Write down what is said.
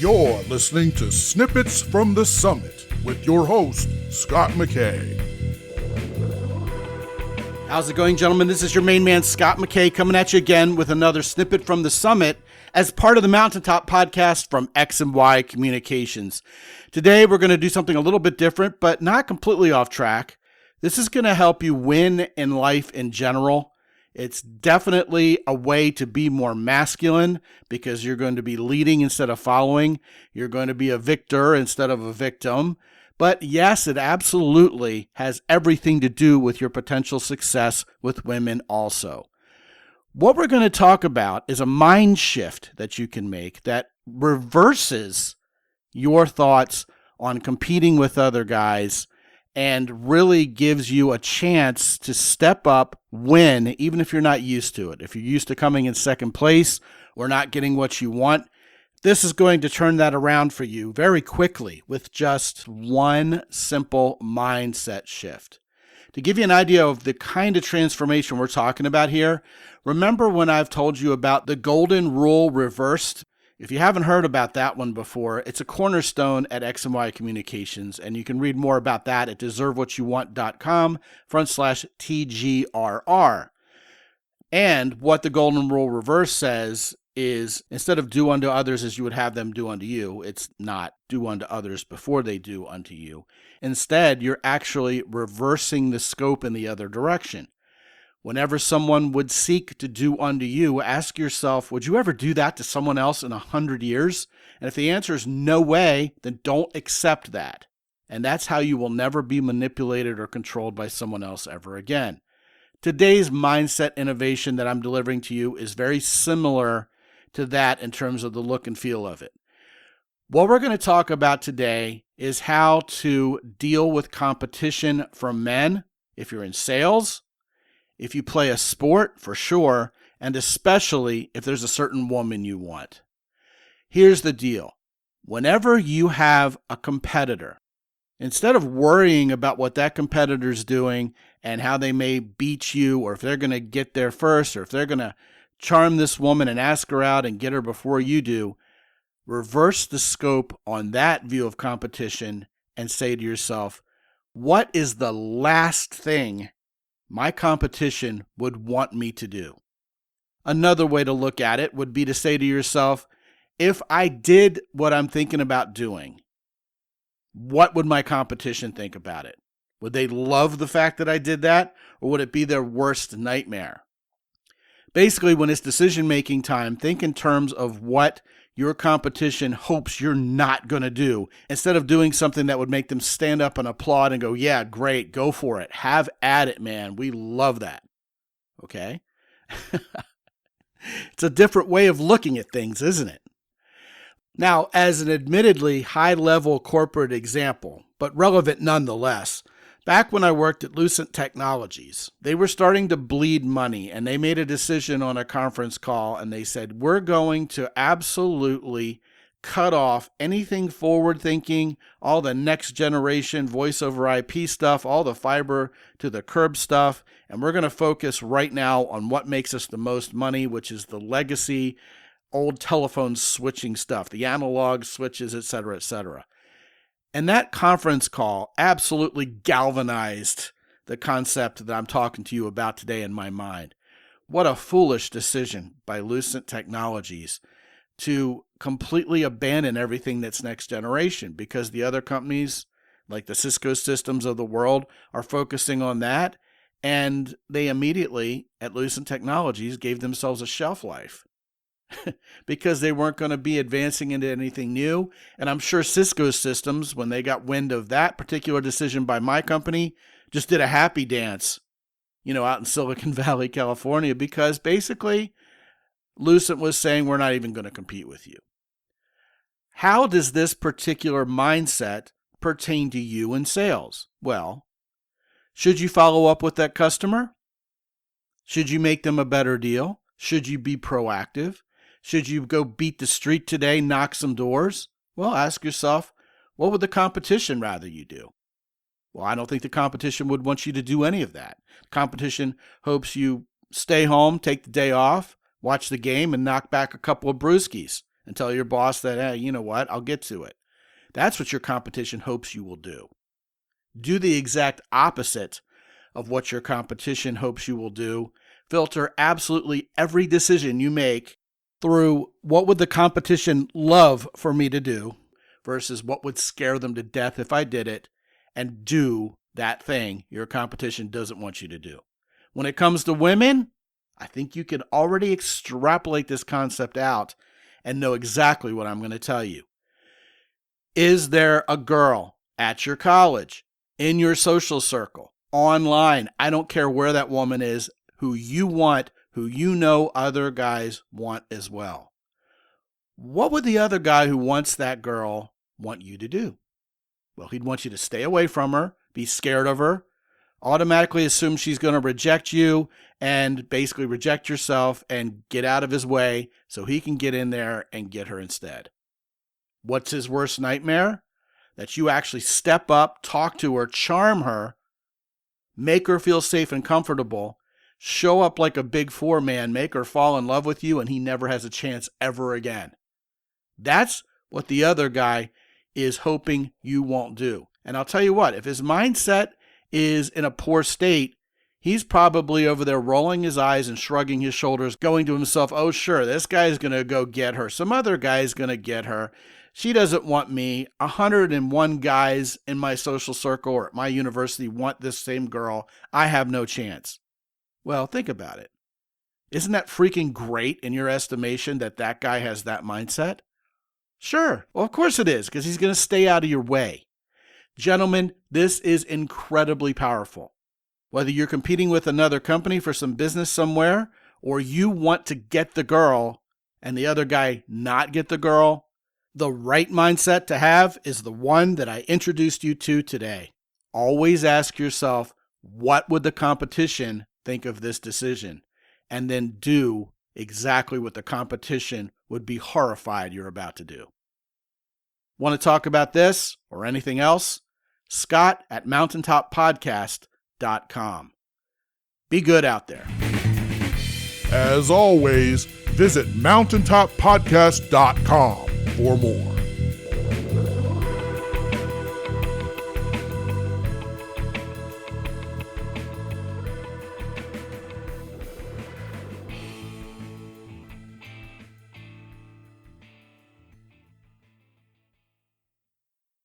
You're listening to Snippets from the Summit with your host, Scott McKay. How's it going, gentlemen? This is your main man, Scott McKay, coming at you again with another Snippet from the Summit as part of the Mountaintop podcast from X&Y Communications. Today, we're going to do something a little bit different, but not completely off track. This is going to help you win in life in general. It's definitely a way to be more masculine because you're going to be leading instead of following. You're going to be a victor instead of a victim. But yes, it absolutely has everything to do with your potential success with women also. What we're going to talk about is a mind shift that you can make that reverses your thoughts on competing with other guys and really gives you a chance to step up, win, even if you're not used to it. If you're used to coming in second place or not getting what you want, this is going to turn that around for you very quickly with just one simple mindset shift. To give you an idea of the kind of transformation we're talking about here, remember when I've told you about the golden rule reversed? If you haven't heard about that one before, it's a cornerstone at X&Y Communications, and you can read more about that at deservewhatyouvant.com/TGRR. And what the golden rule reverse says is instead of do unto others as you would have them do unto you, it's not do unto others before they do unto you. Instead, you're actually reversing the scope in the other direction. Whenever someone would seek to do unto you, ask yourself, would you ever do that to someone else in 100 years? And if the answer is no way, then don't accept that. And that's how you will never be manipulated or controlled by someone else ever again. Today's mindset innovation that I'm delivering to you is very similar to that in terms of the look and feel of it. What we're going to talk about today is how to deal with competition from men if you're in sales, if you play a sport, for sure, and especially if there's a certain woman you want. Here's the deal. Whenever you have a competitor, instead of worrying about what that competitor's doing and how they may beat you or if they're going to get there first or if they're going to charm this woman and ask her out and get her before you do, reverse the scope on that view of competition and say to yourself, what is the last thing my competition would want me to do? Another way to look at it would be to say to yourself, if I did what I'm thinking about doing, what would my competition think about it? Would they love the fact that I did that, or would it be their worst nightmare? Basically, when it's decision-making time, think in terms of what your competition hopes you're not going to do, instead of doing something that would make them stand up and applaud and go, yeah, great, go for it. Have at it, man. We love that. Okay? It's a different way of looking at things, isn't it? Now, as an admittedly high-level corporate example, but relevant nonetheless, back when I worked at Lucent Technologies, they were starting to bleed money, and they made a decision on a conference call, and they said, we're going to absolutely cut off anything forward-thinking, all the next-generation voice-over IP stuff, all the fiber to the curb stuff, and we're going to focus right now on what makes us the most money, which is the legacy, old telephone switching stuff, the analog switches, et cetera, et cetera. And that conference call absolutely galvanized the concept that I'm talking to you about today in my mind. What a foolish decision by Lucent Technologies to completely abandon everything that's next generation, because the other companies, like the Cisco Systems of the world, are focusing on that, and they immediately, at Lucent Technologies, gave themselves a shelf life. Because they weren't going to be advancing into anything new. And I'm sure Cisco Systems, when they got wind of that particular decision by my company, just did a happy dance, out in Silicon Valley, California, because basically Lucent was saying, we're not even going to compete with you. How does this particular mindset pertain to you in sales? Well, should you follow up with that customer? Should you make them a better deal? Should you be proactive? Should you go beat the street today, knock some doors? Well, ask yourself, what would the competition rather you do? Well, I don't think the competition would want you to do any of that. Competition hopes you stay home, take the day off, watch the game, and knock back a couple of brewskis. and tell your boss that, hey, you know what, I'll get to it. That's what your competition hopes you will do. Do the exact opposite of what your competition hopes you will do. Filter absolutely every decision you make through what would the competition love for me to do versus what would scare them to death if I did it, and do that thing your competition doesn't want you to do. When it comes to women, I think you can already extrapolate this concept out and know exactly what I'm going to tell you. Is there a girl at your college, in your social circle, online, I don't care where that woman is, who you want, who you know other guys want as well? What would the other guy who wants that girl want you to do? Well, he'd want you to stay away from her, be scared of her, automatically assume she's going to reject you, and basically reject yourself and get out of his way so he can get in there and get her instead. What's his worst nightmare? That you actually step up, talk to her, charm her, make her feel safe and comfortable, show up like a big four man, make her fall in love with you, and he never has a chance ever again. That's what the other guy is hoping you won't do. And I'll tell you what, if his mindset is in a poor state, he's probably over there rolling his eyes and shrugging his shoulders, going to himself, oh sure, this guy's going to go get her. Some other guy's going to get her. She doesn't want me. 101 guys in my social circle or at my university want this same girl. I have no chance. Well, think about it. Isn't that freaking great in your estimation that that guy has that mindset? Sure. Well, of course it is, because he's going to stay out of your way. Gentlemen, this is incredibly powerful. Whether you're competing with another company for some business somewhere, or you want to get the girl and the other guy not get the girl, the right mindset to have is the one that I introduced you to today. Always ask yourself, what would the competition think of this decision? And then do exactly what the competition would be horrified you're about to do. Want to talk about this or anything else? Scott at mountaintoppodcast.com. Be good out there. As always, visit mountaintoppodcast.com for more.